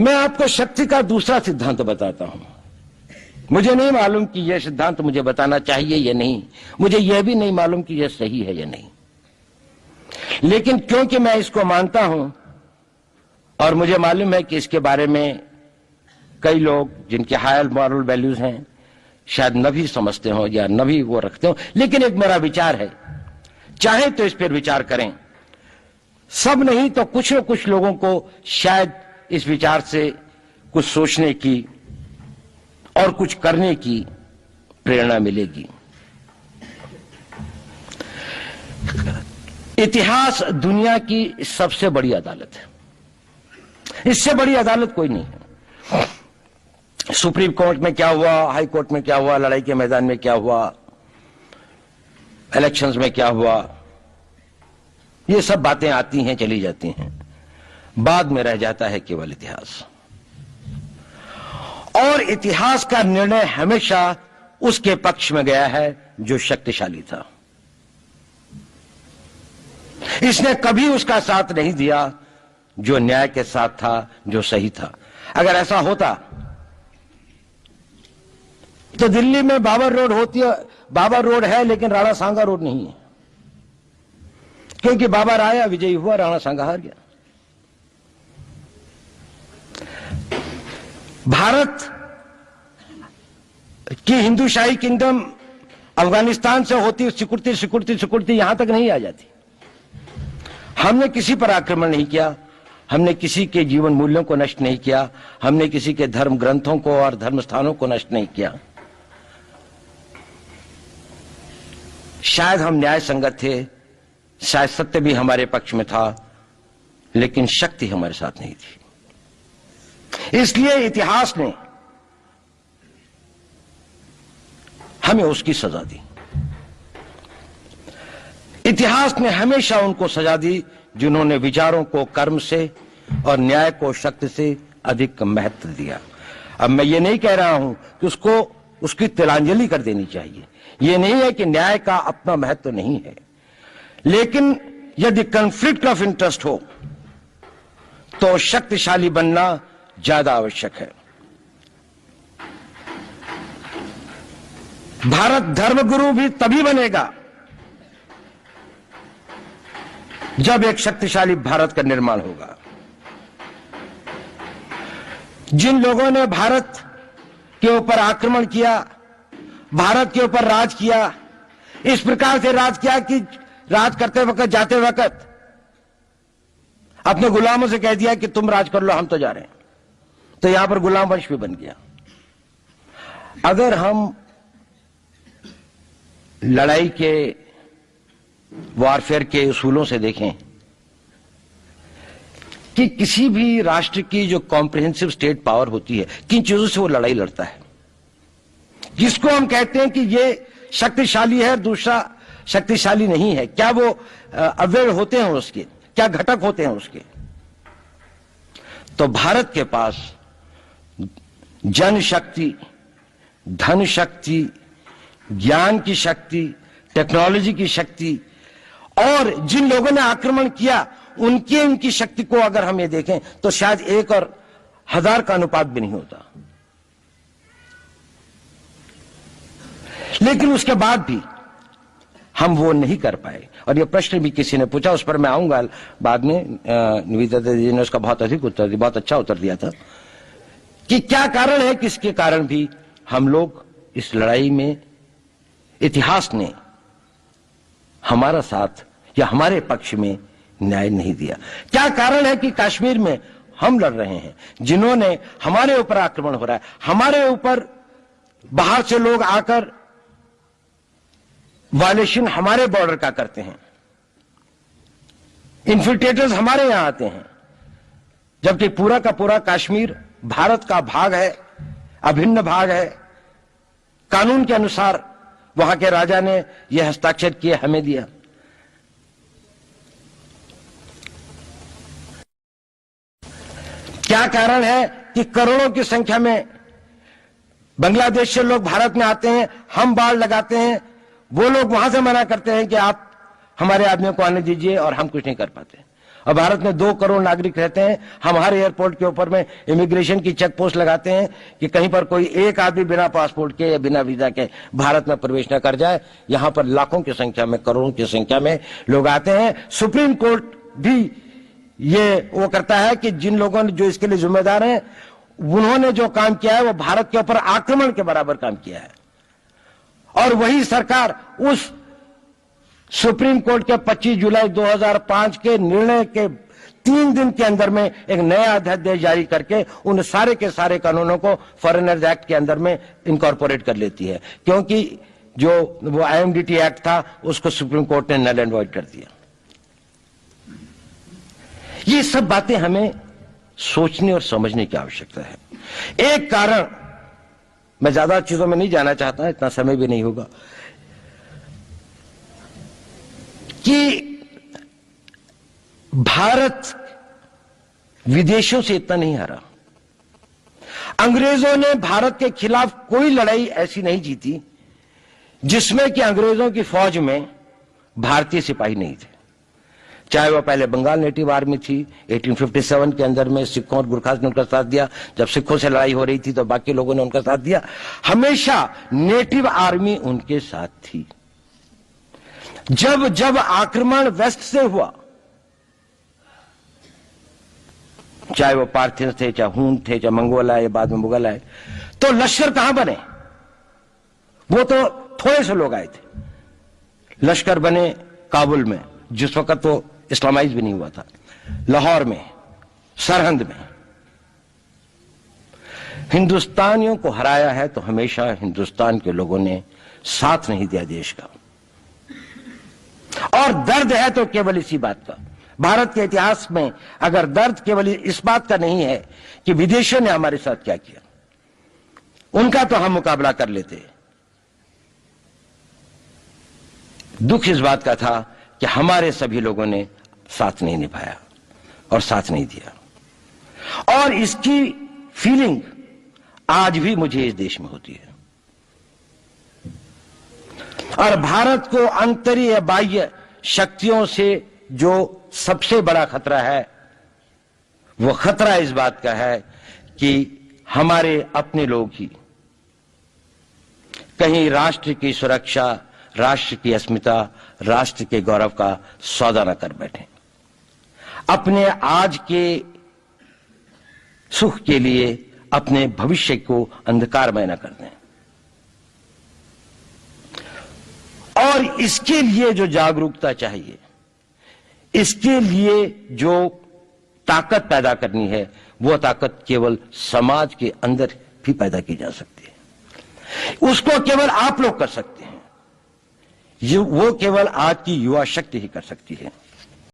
मैं आपको शक्ति का दूसरा सिद्धांत बताता हूं। मुझे नहीं मालूम कि यह सिद्धांत मुझे बताना चाहिए या नहीं, मुझे यह भी नहीं मालूम कि यह सही है या नहीं, लेकिन क्योंकि मैं इसको मानता हूं और मुझे मालूम है कि इसके बारे में कई लोग जिनके हायर मॉरल वैल्यूज हैं शायद न भी समझते हो या न भी वो रखते हो, लेकिन एक मेरा विचार है, चाहे तो इस पर विचार करें। सब नहीं तो कुछ न कुछ लोगों को शायद इस विचार से कुछ सोचने की और कुछ करने की प्रेरणा मिलेगी। इतिहास दुनिया की सबसे बड़ी अदालत है, इससे बड़ी अदालत कोई नहीं है। सुप्रीम कोर्ट में क्या हुआ, हाई कोर्ट में क्या हुआ, लड़ाई के मैदान में क्या हुआ, इलेक्शंस में क्या हुआ, ये सब बातें आती हैं चली जाती हैं, बाद में रह जाता है केवल इतिहास। और इतिहास का निर्णय हमेशा उसके पक्ष में गया है जो शक्तिशाली था। इसने कभी उसका साथ नहीं दिया जो न्याय के साथ था, जो सही था। अगर ऐसा होता तो दिल्ली में बाबर रोड होती है, बाबर रोड है लेकिन राणा सांगा रोड नहीं है, क्योंकि बाबर आया, विजयी हुआ, राणा सांगा हार गया। भारत की हिंदूशाही किंगडम अफगानिस्तान से होती सिकुड़ती सिकुड़ती सिकुड़ती यहां तक नहीं आ जाती। हमने किसी पर आक्रमण नहीं किया, हमने किसी के जीवन मूल्यों को नष्ट नहीं किया, हमने किसी के धर्म ग्रंथों को और धर्म स्थानों को नष्ट नहीं किया। शायद हम न्याय संगत थे, शायद सत्य भी हमारे पक्ष में था, लेकिन शक्ति हमारे साथ नहीं थी। इसलिए इतिहास ने हमें उसकी सजा दी। इतिहास ने हमेशा उनको सजा दी जिन्होंने विचारों को कर्म से और न्याय को शक्ति से अधिक महत्व दिया। अब मैं ये नहीं कह रहा हूं कि उसको उसकी तिलांजलि कर देनी चाहिए, ये नहीं है कि न्याय का अपना महत्व नहीं है, लेकिन यदि कॉन्फ्लिक्ट ऑफ इंटरेस्ट हो तो शक्तिशाली बनना ज्यादा आवश्यक है। भारत धर्मगुरु भी तभी बनेगा जब एक शक्तिशाली भारत का निर्माण होगा। जिन लोगों ने भारत के ऊपर आक्रमण किया, भारत के ऊपर राज किया, इस प्रकार से राज किया कि राज करते वक्त, जाते वक्त अपने गुलामों से कह दिया कि तुम राज कर लो, हम तो जा रहे हैं, तो यहां पर गुलाम वंश भी बन गया। अगर हम लड़ाई के वॉरफेयर के उसूलों से देखें कि किसी भी राष्ट्र की जो कॉम्प्रिहेंसिव स्टेट पावर होती है, किन चीजों से वो लड़ाई लड़ता है, जिसको हम कहते हैं कि ये शक्तिशाली है, दूसरा शक्तिशाली नहीं है, क्या वो अवयव होते हैं उसके, क्या घटक होते हैं उसके। तो भारत के पास जनशक्ति, धन शक्ति, ज्ञान की शक्ति, टेक्नोलॉजी की शक्ति, और जिन लोगों ने आक्रमण किया उनकी शक्ति को अगर हम ये देखें तो शायद 1 और 1000 का अनुपात भी नहीं होता। लेकिन उसके बाद भी हम वो नहीं कर पाए। और ये प्रश्न भी किसी ने पूछा, उस पर मैं आऊंगा बाद में। निवेदिता जी ने उसका बहुत अधिक उत्तर दिया, बहुत अच्छा उत्तर दिया था कि क्या कारण है, किसके कारण भी हम लोग इस लड़ाई में इतिहास ने हमारा साथ या हमारे पक्ष में न्याय नहीं दिया। क्या कारण है कि कश्मीर में हम लड़ रहे हैं, जिन्होंने हमारे ऊपर आक्रमण हो रहा है, हमारे ऊपर बाहर से लोग आकर वायलेशन हमारे बॉर्डर का करते हैं, इन्फिल्ट्रेटर्स हमारे यहां आते हैं, जबकि पूरा का पूरा कश्मीर भारत का भाग है, अभिन्न भाग है। कानून के अनुसार वहां के राजा ने यह हस्ताक्षर किए, हमें दिया। क्या कारण है कि करोड़ों की संख्या में बांग्लादेश से लोग भारत में आते हैं, हम बाड़ लगाते हैं, वो लोग वहां से मना करते हैं कि आप हमारे आदमियों को आने दीजिए, और हम कुछ नहीं कर पाते। और भारत में 2 करोड़ नागरिक रहते हैं। हम हर एयरपोर्ट के ऊपर में इमिग्रेशन की चेक पोस्ट लगाते हैं कि कहीं पर कोई एक आदमी बिना पासपोर्ट के या बिना वीजा के भारत में प्रवेश न कर जाए। यहां पर लाखों की संख्या में, करोड़ों की संख्या में लोग आते हैं। सुप्रीम कोर्ट भी ये वो करता है कि जिन लोगों ने जो इसके लिए जिम्मेदार हैं, उन्होंने जो काम किया है वो भारत के ऊपर आक्रमण के बराबर काम किया है। और वही सरकार उस सुप्रीम कोर्ट के 25 जुलाई 2005 के निर्णय के 3 दिन के अंदर में एक नया अध्यादेश जारी करके उन सारे के सारे कानूनों को फॉरेनर्स एक्ट के अंदर में इनकॉर्पोरेट कर लेती है, क्योंकि जो वो IMDT एक्ट था उसको सुप्रीम कोर्ट ने नल एंड वॉइड कर दिया। ये सब बातें हमें सोचने और समझने की आवश्यकता है। एक कारण, मैं ज्यादा चीजों में नहीं जाना चाहता, इतना समय भी नहीं होगा, कि भारत विदेशों से इतना नहीं हारा। अंग्रेजों ने भारत के खिलाफ कोई लड़ाई ऐसी नहीं जीती जिसमें कि अंग्रेजों की फौज में भारतीय सिपाही नहीं थे। चाहे वह पहले बंगाल नेटिव आर्मी थी, 1857 के अंदर में सिखों और गुरखास ने उनका साथ दिया। जब सिखों से लड़ाई हो रही थी तो बाकी लोगों ने उनका साथ दिया। हमेशा नेटिव आर्मी उनके साथ थी। जब जब आक्रमण वेस्ट से हुआ, चाहे वो पार्थियंस थे, चाहे हून थे, चाहे मंगोल आए, बाद में मुगल आए, तो लश्कर कहां बने? वो तो थोड़े से लोग आए थे। लश्कर बने काबुल में, जिस वक्त वो इस्लामाइज भी नहीं हुआ था, लाहौर में, सरहंद में। हिंदुस्तानियों को हराया है तो हमेशा हिंदुस्तान के लोगों ने साथ नहीं दिया देश का। और दर्द है तो केवल इसी बात का। भारत के इतिहास में अगर दर्द केवल इस बात का नहीं है कि विदेशियों ने हमारे साथ क्या किया, उनका तो हम मुकाबला कर लेते। दुख इस बात का था कि हमारे सभी लोगों ने साथ नहीं निभाया और साथ नहीं दिया। और इसकी फीलिंग आज भी मुझे इस देश में होती है। और भारत को आंतरिक या बाह्य शक्तियों से जो सबसे बड़ा खतरा है, वो खतरा इस बात का है कि हमारे अपने लोग ही कहीं राष्ट्र की सुरक्षा, राष्ट्र की अस्मिता, राष्ट्र के गौरव का सौदा न कर बैठे, अपने आज के सुख के लिए अपने भविष्य को अंधकारमय न कर दें। और इसके लिए जो जागरूकता चाहिए, इसके लिए जो ताकत पैदा करनी है, वो ताकत केवल समाज के अंदर भी पैदा की जा सकती है। उसको केवल आप लोग कर सकते हैं। वो केवल आज की युवा शक्ति ही कर सकती है।